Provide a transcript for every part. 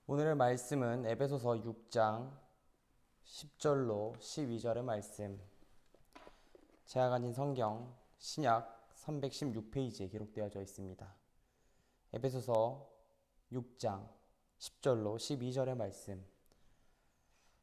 오늘의 말씀은 에베소서 6장 10절로 12절의 말씀. 제가 가진 성경 신약 316페이지에 기록되어져 있습니다. 에베소서 6장 10절로 12절의 말씀.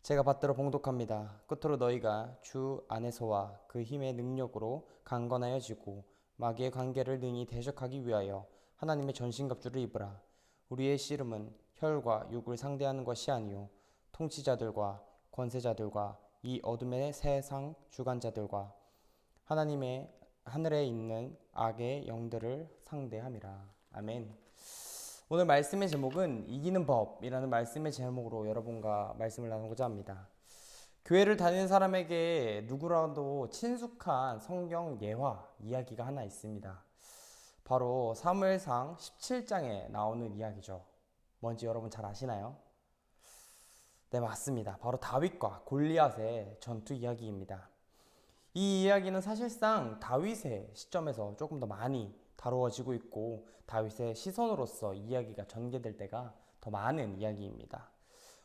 제가 받들어 봉독합니다. 끝으로 너희가 주 안에서와 그 힘의 능력으로 강건하여지고 마귀의 관계를 능히 대적하기 위하여 하나님의 전신갑주를 입으라. 우리의 씨름은 혈과 육을 상대하는 것이 아니요 통치자들과 권세자들과 이 어둠의 세상 주관자들과 하나님의 하늘에 있는 악의 영들을 상대함이라. 아멘. 오늘 말씀의 제목은 이기는 법이라는 말씀의 제목으로 여러분과 말씀을 나누고자 합니다. 교회를 다니는 사람에게 누구라도 친숙한 성경 예화 이야기가 하나 있습니다. 바로 사무엘상 17장에 나오는 이야기죠. 뭔지 여러분 잘 아시나요? 네, 맞습니다. 바로 다윗과 골리앗의 전투 이야기입니다. 이 이야기는 사실상 다윗의 시점에서 조금 더 많이 다루어지고 있고 다윗의 시선으로서 이야기가 전개될 때가 더 많은 이야기입니다.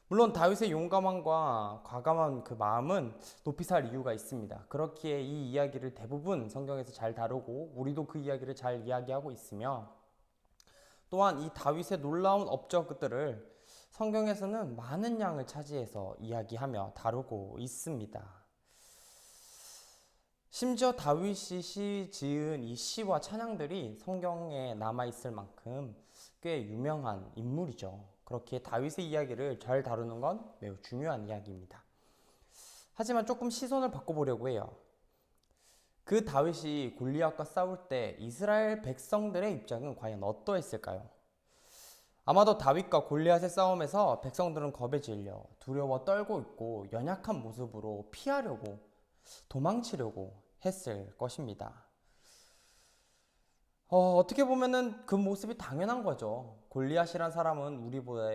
물론 다윗의 용감함과 과감한 그 마음은 높이 살 이유가 있습니다. 그렇기에 이 이야기를 대부분 성경에서 잘 다루고 우리도 그 이야기를 잘 이야기하고 있으며, 또한 이 다윗의 놀라운 업적들을 성경에서는 많은 양을 차지해서 이야기하며 다루고 있습니다. 심지어 다윗이 지은 이 시와 찬양들이 성경에 남아있을 만큼 꽤 유명한 인물이죠. 그렇기에 다윗의 이야기를 잘 다루는 건 매우 중요한 이야기입니다. 하지만 조금 시선을 바꿔보려고 해요. 그 다윗이 골리앗과 싸울 때 이스라엘 백성들의 입장은 과연 어떠했을까요? 아마도 다윗과 골리앗의 싸움에서 백성들은 겁에 질려 두려워 떨고 있고 연약한 모습으로 피하려고 도망치려고 했을 것입니다. 어떻게 보면은 그 모습이 당연한 거죠. 골리앗이란 사람은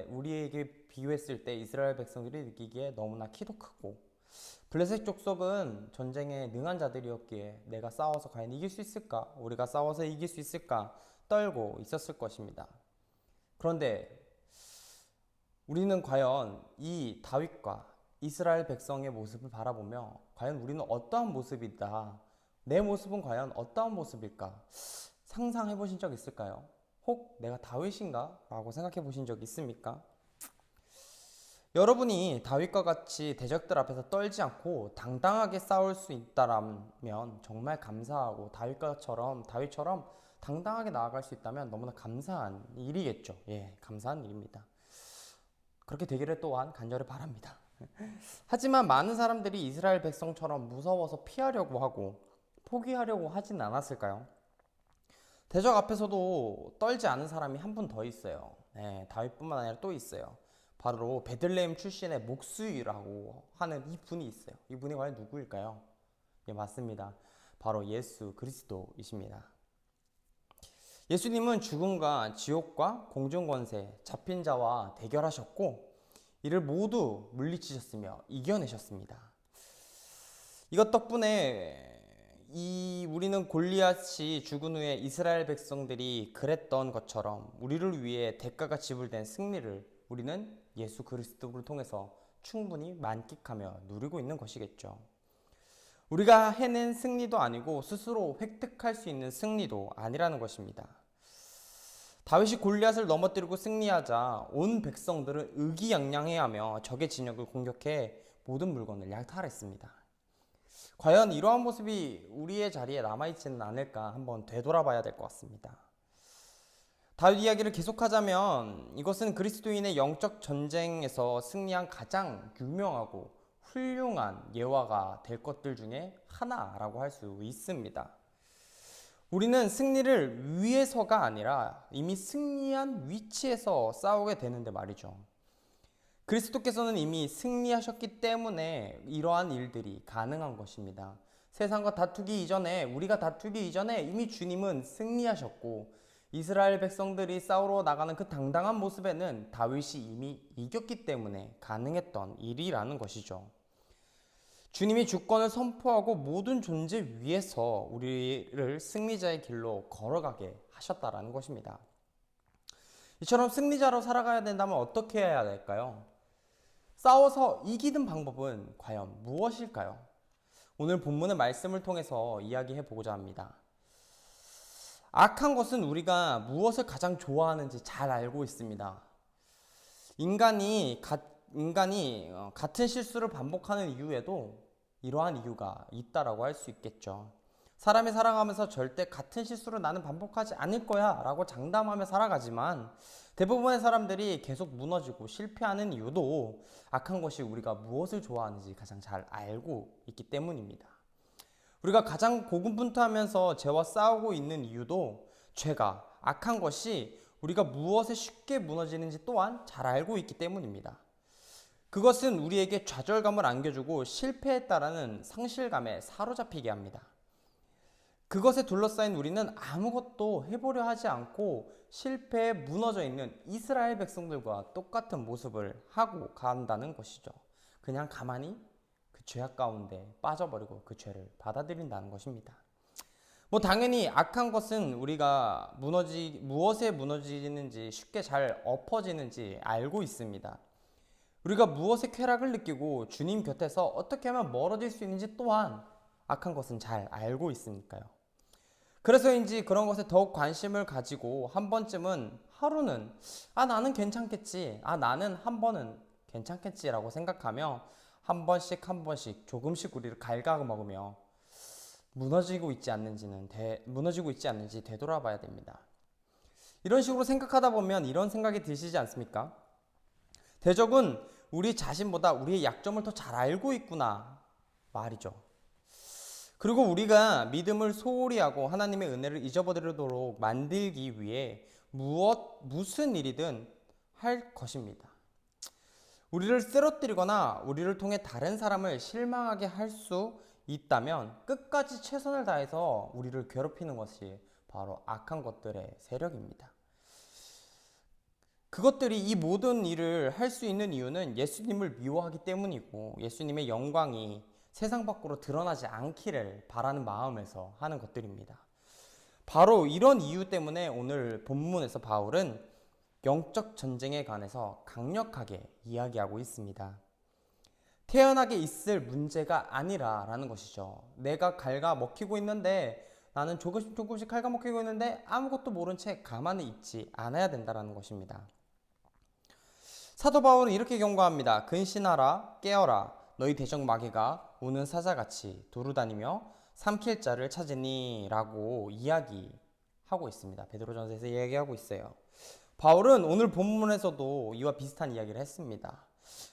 우리에게 비유했을 때 이스라엘 백성들이 느끼기에 너무나 키도 크고 블레셋 족속은 전쟁에 능한 자들이었기에 내가 싸워서 과연 이길 수 있을까? 우리가 싸워서 이길 수 있을까? 떨고 있었을 것입니다. 그런데 우리는 과연 이 다윗과 이스라엘 백성의 모습을 바라보며 과연 우리는 어떠한 모습이다, 내 모습은 과연 어떠한 모습일까 상상해 보신 적 있을까요? 혹 내가 다윗인가? 라고 생각해 보신 적 있습니까? 여러분이 다윗과 같이 대적들 앞에서 떨지 않고 당당하게 싸울 수 있다면 정말 감사하고 다윗처럼 당당하게 나아갈 수 있다면 너무나 감사한 일이겠죠. 예, 감사한 일입니다. 그렇게 되기를 또한 간절히 바랍니다. 하지만 많은 사람들이 이스라엘 백성처럼 무서워서 피하려고 하고 포기하려고 하진 않았을까요? 대적 앞에서도 떨지 않은 사람이 한 분 더 있어요. 네, 다윗뿐만 아니라 또 있어요. 바로 베들레헴 출신의 목수이라고 하는 이 분이 있어요. 이 분이 과연 누구일까요? 예, 맞습니다. 바로 예수 그리스도이십니다. 예수님은 죽음과 지옥과 공중권세, 잡힌 자와 대결하셨고 이를 모두 물리치셨으며 이겨내셨습니다. 이것 덕분에 우리는 골리앗이 죽은 후에 이스라엘 백성들이 그랬던 것처럼 우리를 위해 대가가 지불된 승리를 우리는 예수 그리스도를 통해서 충분히 만끽하며 누리고 있는 것이겠죠. 우리가 해낸 승리도 아니고 스스로 획득할 수 있는 승리도 아니라는 것입니다. 다윗이 골리앗을 넘어뜨리고 승리하자 온 백성들은 의기양양해하며 적의 진영을 공격해 모든 물건을 약탈했습니다. 과연 이러한 모습이 우리의 자리에 남아있지는 않을까 한번 되돌아봐야 될 것 같습니다. 다윗 이야기를 계속하자면 이것은 그리스도인의 영적 전쟁에서 승리한 가장 유명하고 훌륭한 예화가 될 것들 중에 하나라고 할 수 있습니다. 우리는 승리를 위해서가 아니라 이미 승리한 위치에서 싸우게 되는데 말이죠. 그리스도께서는 이미 승리하셨기 때문에 이러한 일들이 가능한 것입니다. 세상과 다투기 이전에, 우리가 다투기 이전에 이미 주님은 승리하셨고 이스라엘 백성들이 싸우러 나가는 그 당당한 모습에는 다윗이 이미 이겼기 때문에 가능했던 일이라는 것이죠. 주님이 주권을 선포하고 모든 존재 위에서 우리를 승리자의 길로 걸어가게 하셨다라는 것입니다. 이처럼 승리자로 살아가야 된다면 어떻게 해야 될까요? 싸워서 이기는 방법은 과연 무엇일까요? 오늘 본문의 말씀을 통해서 이야기해 보고자 합니다. 악한 것은 우리가 무엇을 가장 좋아하는지 잘 알고 있습니다. 인간이 같은 실수를 반복하는 이유에도 이러한 이유가 있다라고 할 수 있겠죠. 사람이 살아가면서 절대 같은 실수를 나는 반복하지 않을 거야 라고 장담하며 살아가지만 대부분의 사람들이 계속 무너지고 실패하는 이유도 악한 것이 우리가 무엇을 좋아하는지 가장 잘 알고 있기 때문입니다. 우리가 가장 고군분투하면서 죄와 싸우고 있는 이유도 죄가 악한 것이 우리가 무엇에 쉽게 무너지는지 또한 잘 알고 있기 때문입니다. 그것은 우리에게 좌절감을 안겨주고 실패했다라는 상실감에 사로잡히게 합니다. 그것에 둘러싸인 우리는 아무것도 해보려 하지 않고 실패에 무너져 있는 이스라엘 백성들과 똑같은 모습을 하고 간다는 것이죠. 그냥 가만히 그 죄악 가운데 빠져버리고 그 죄를 받아들인다는 것입니다. 당연히 악한 것은 우리가 무엇에 무너지는지 쉽게 잘 엎어지는지 알고 있습니다. 우리가 무엇에 쾌락을 느끼고 주님 곁에서 어떻게 하면 멀어질 수 있는지 또한 악한 것은 잘 알고 있으니까요. 그래서인지 그런 것에 더욱 관심을 가지고 한 번쯤은 하루는 나는 괜찮겠지, 나는 한 번은 괜찮겠지라고 생각하며 한 번씩 조금씩 우리를 갉아먹으며 무너지고 있지 않는지 되돌아봐야 됩니다. 이런 식으로 생각하다 보면 이런 생각이 드시지 않습니까? 대적은 우리 자신보다 우리의 약점을 더 잘 알고 있구나 말이죠. 그리고 우리가 믿음을 소홀히 하고 하나님의 은혜를 잊어버리도록 만들기 위해 무슨 일이든 할 것입니다. 우리를 쓰러뜨리거나 우리를 통해 다른 사람을 실망하게 할 수 있다면 끝까지 최선을 다해서 우리를 괴롭히는 것이 바로 악한 것들의 세력입니다. 그것들이 이 모든 일을 할 수 있는 이유는 예수님을 미워하기 때문이고 예수님의 영광이 세상 밖으로 드러나지 않기를 바라는 마음에서 하는 것들입니다. 바로 이런 이유 때문에 오늘 본문에서 바울은 영적 전쟁에 관해서 강력하게 이야기하고 있습니다. 태연하게 있을 문제가 아니라라는 것이죠. 내가 갉아먹히고 있는데 나는 조금씩 갉아먹히고 있는데 아무것도 모른 채 가만히 있지 않아야 된다는 것입니다. 사도 바울은 이렇게 경고합니다. 근신하라 깨어라 너희 대적 마귀가 우는 사자같이 두루다니며 삼킬 자를 찾으니 라고 이야기하고 있습니다. 베드로전서에서 이야기하고 있어요. 바울은 오늘 본문에서도 이와 비슷한 이야기를 했습니다.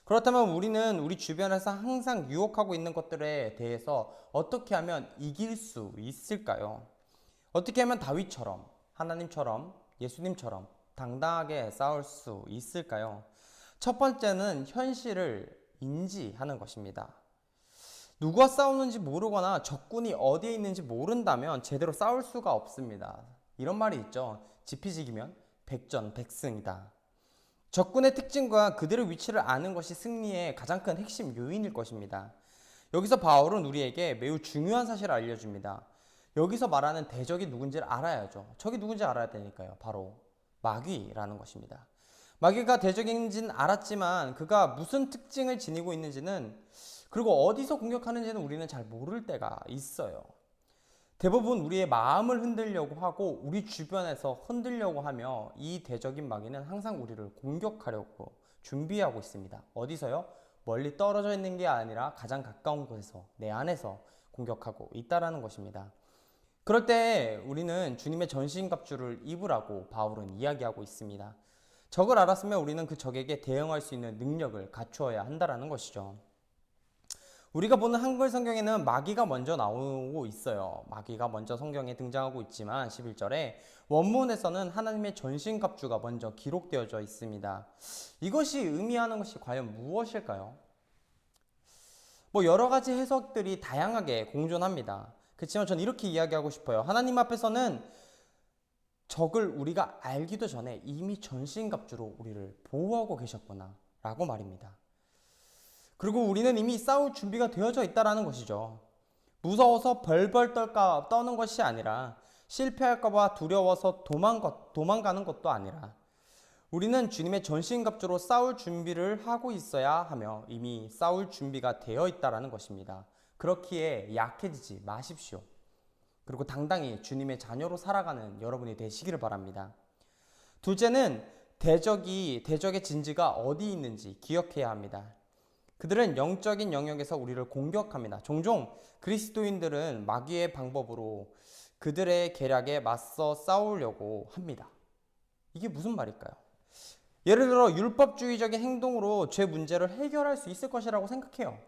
그렇다면 우리는 우리 주변에서 항상 유혹하고 있는 것들에 대해서 어떻게 하면 이길 수 있을까요? 어떻게 하면 다윗처럼, 하나님처럼, 예수님처럼 당당하게 싸울 수 있을까요? 첫 번째는 현실을 인지하는 것입니다. 누구와 싸우는지 모르거나 적군이 어디에 있는지 모른다면 제대로 싸울 수가 없습니다. 이런 말이 있죠. 지피지기면 백전백승이다. 적군의 특징과 그들의 위치를 아는 것이 승리의 가장 큰 핵심 요인일 것입니다. 여기서 바울은 우리에게 매우 중요한 사실을 알려줍니다. 여기서 말하는 대적이 누군지를 알아야죠. 적이 누군지 알아야 되니까요. 바로 마귀라는 것입니다. 마귀가 대적인지는 알았지만 그가 무슨 특징을 지니고 있는지는 그리고 어디서 공격하는지는 우리는 잘 모를 때가 있어요. 대부분 우리의 마음을 흔들려고 하고 우리 주변에서 흔들려고 하며 이 대적인 마귀는 항상 우리를 공격하려고 준비하고 있습니다. 어디서요? 멀리 떨어져 있는 게 아니라 가장 가까운 곳에서 내 안에서 공격하고 있다라는 것입니다. 그럴 때 우리는 주님의 전신갑주를 입으라고 바울은 이야기하고 있습니다. 적을 알았으면 우리는 그 적에게 대응할 수 있는 능력을 갖추어야 한다라는 것이죠. 우리가 보는 한글 성경에는 마귀가 먼저 나오고 있어요. 마귀가 먼저 성경에 등장하고 있지만 11절에 원문에서는 하나님의 전신갑주가 먼저 기록되어져 있습니다. 이것이 의미하는 것이 과연 무엇일까요? 여러 가지 해석들이 다양하게 공존합니다. 그렇지만 전 이렇게 이야기하고 싶어요. 하나님 앞에서는 적을 우리가 알기도 전에 이미 전신갑주로 우리를 보호하고 계셨구나 라고 말입니다. 그리고 우리는 이미 싸울 준비가 되어져 있다는 것이죠. 무서워서 벌벌 떠는 것이 아니라 실패할까 봐 두려워서 도망가는 것도 아니라 우리는 주님의 전신갑주로 싸울 준비를 하고 있어야 하며 이미 싸울 준비가 되어 있다라는 것입니다. 그렇기에 약해지지 마십시오. 그리고 당당히 주님의 자녀로 살아가는 여러분이 되시기를 바랍니다. 둘째는 대적의 진지가 어디 있는지 기억해야 합니다. 그들은 영적인 영역에서 우리를 공격합니다. 종종 그리스도인들은 마귀의 방법으로 그들의 계략에 맞서 싸우려고 합니다. 이게 무슨 말일까요? 예를 들어 율법주의적인 행동으로 죄 문제를 해결할 수 있을 것이라고 생각해요.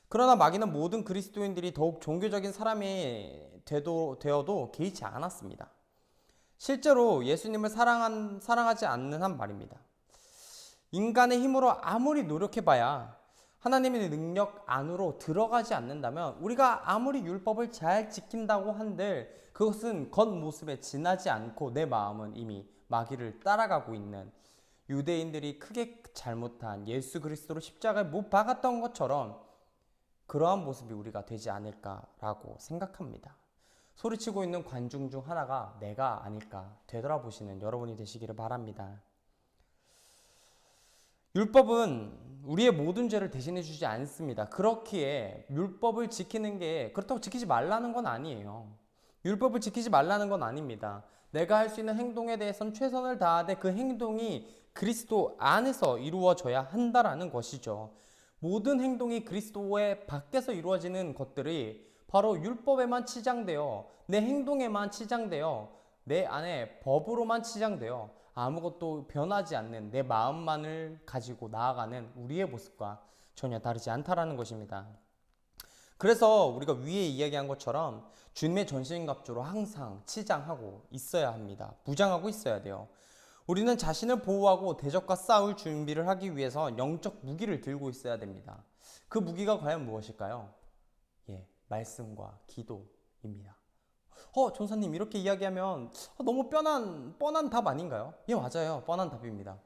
그러나 마귀는 모든 그리스도인들이 더욱 종교적인 사람이 되어도 개의치 않았습니다. 실제로 예수님을 사랑하지 않는 한 말입니다. 인간의 힘으로 아무리 노력해봐야 하나님의 능력 안으로 들어가지 않는다면 우리가 아무리 율법을 잘 지킨다고 한들 그것은 겉모습에 지나지 않고 내 마음은 이미 마귀를 따라가고 있는 유대인들이 크게 잘못한 예수 그리스도로 십자가에 못 박았던 것처럼 그러한 모습이 우리가 되지 않을까라고 생각합니다. 소리치고 있는 관중 중 하나가 내가 아닐까 되돌아보시는 여러분이 되시기를 바랍니다. 율법은 우리의 모든 죄를 대신해 주지 않습니다. 그렇기에 율법을 지키는 게 그렇다고 지키지 말라는 건 아니에요. 율법을 지키지 말라는 건 아닙니다. 내가 할 수 있는 행동에 대해서는 최선을 다하되 그 행동이 그리스도 안에서 이루어져야 한다라는 것이죠. 모든 행동이 그리스도의 밖에서 이루어지는 것들이 바로 율법에만 치장되어 내 행동에만 치장되어 내 안에 법으로만 치장되어 아무것도 변하지 않는 내 마음만을 가지고 나아가는 우리의 모습과 전혀 다르지 않다라는 것입니다. 그래서 우리가 위에 이야기한 것처럼 주님의 전신갑주로 항상 치장하고 있어야 합니다. 무장하고 있어야 돼요. 우리는 자신을 보호하고 대적과 싸울 준비를 하기 위해서 영적 무기를 들고 있어야 됩니다. 그 무기가 과연 무엇일까요? 말씀과 기도입니다. 전사님 이렇게 이야기하면 너무 뻔한 답 아닌가요? 맞아요. 뻔한 답입니다.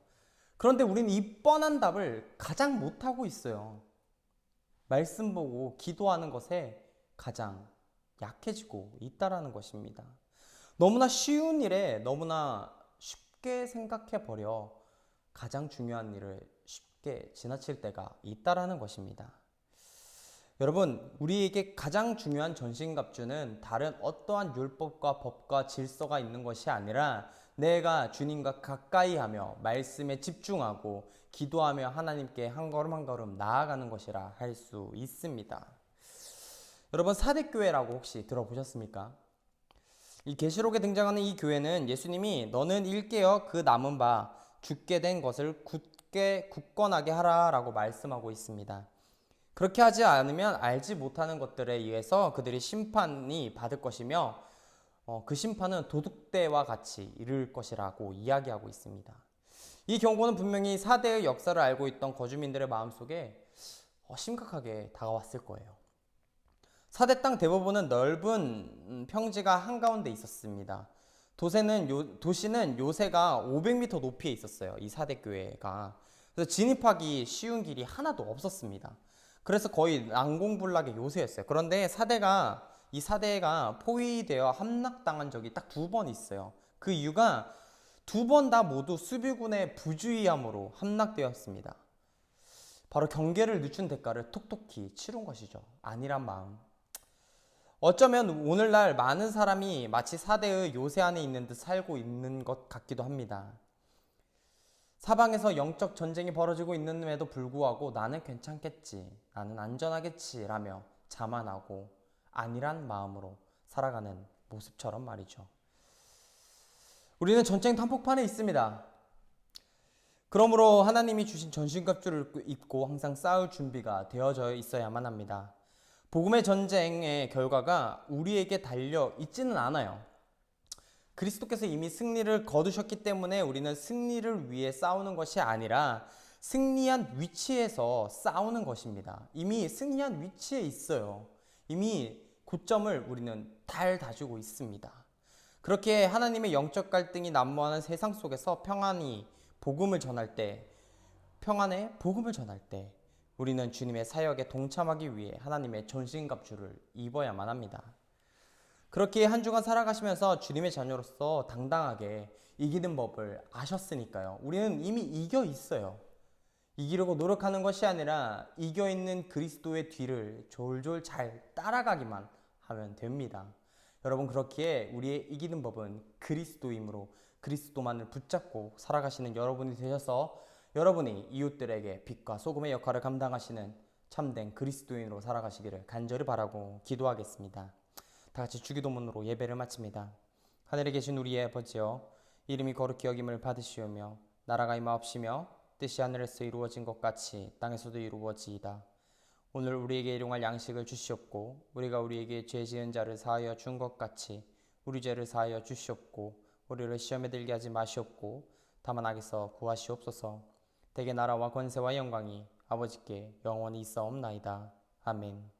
그런데 우리는 이 뻔한 답을 가장 못하고 있어요. 말씀 보고 기도하는 것에 가장 약해지고 있다라는 것입니다. 너무나 쉬운 일에 너무나 쉽게 생각해 버려 가장 중요한 일을 쉽게 지나칠 때가 있다라는 것입니다. 여러분, 우리에게 가장 중요한 전신갑주는 다른 어떠한 율법과 법과 질서가 있는 것이 아니라 내가 주님과 가까이 하며 말씀에 집중하고 기도하며 하나님께 한 걸음 한 걸음 나아가는 것이라 할 수 있습니다. 여러분, 사대교회라고 혹시 들어보셨습니까? 이 계시록에 등장하는 이 교회는 예수님이 너는 일깨어 그 남은 바 죽게 된 것을 굳건하게 하라 라고 말씀하고 있습니다. 그렇게 하지 않으면 알지 못하는 것들에 의해서 그들이 심판이 받을 것이며 그 심판은 도둑대와 같이 이를 것이라고 이야기하고 있습니다. 이 경고는 분명히 4대의 역사를 알고 있던 거주민들의 마음속에 심각하게 다가왔을 거예요. 4대 땅 대부분은 넓은 평지가 한가운데 있었습니다. 도시는 요새가 500m 높이에 있었어요. 이 4대 교회가. 그래서 진입하기 쉬운 길이 하나도 없었습니다. 그래서 거의 난공불락의 요새였어요. 그런데 이 4대가 포위되어 함락당한 적이 딱 2번 있어요. 그 이유가 2번 다 모두 수비군의 부주의함으로 함락되었습니다. 바로 경계를 늦춘 대가를 톡톡히 치른 것이죠. 안일한 마음. 어쩌면 오늘날 많은 사람이 마치 4대의 요새 안에 있는 듯 살고 있는 것 같기도 합니다. 사방에서 영적 전쟁이 벌어지고 있는데도 불구하고 나는 괜찮겠지, 나는 안전하겠지 라며 자만하고 안일한 마음으로 살아가는 모습처럼 말이죠. 우리는 전쟁 한복판에 있습니다. 그러므로 하나님이 주신 전신갑주를 입고 항상 싸울 준비가 되어져 있어야만 합니다. 복음의 전쟁의 결과가 우리에게 달려 있지는 않아요. 그리스도께서 이미 승리를 거두셨기 때문에 우리는 승리를 위해 싸우는 것이 아니라 승리한 위치에서 싸우는 것입니다. 이미 승리한 위치에 있어요. 이미 고점을 우리는 다지고 있습니다. 그렇게 하나님의 영적 갈등이 난무하는 세상 속에서 평안의 복음을 전할 때 우리는 주님의 사역에 동참하기 위해 하나님의 전신갑주를 입어야만 합니다. 그렇게 한 주간 살아가시면서 주님의 자녀로서 당당하게 이기는 법을 아셨으니까요. 우리는 이미 이겨 있어요. 이기려고 노력하는 것이 아니라 이겨 있는 그리스도의 뒤를 졸졸 잘 따라가기만 하면 됩니다. 여러분, 그렇기에 우리의 이기는 법은 그리스도이므로 그리스도만을 붙잡고 살아가시는 여러분이 되셔서 여러분이 이웃들에게 빛과 소금의 역할을 감당하시는 참된 그리스도인으로 살아가시기를 간절히 바라고 기도하겠습니다. 다 같이 주기도문으로 예배를 마칩니다. 하늘에 계신 우리의 아버지여, 이름이 거룩히 여김을 받으시오며 나라가 임하옵시며 뜻이 하늘에서 이루어진 것 같이 땅에서도 이루어지이다. 오늘 우리에게 일용할 양식을 주시옵고 우리가 우리에게 죄 지은 자를 사하여 준 것 같이 우리 죄를 사하여 주시옵고 우리를 시험에 들게 하지 마시옵고 다만 악에서 구하시옵소서. 대개 나라와 권세와 영광이 아버지께 영원히 있사옵나이다. 아멘.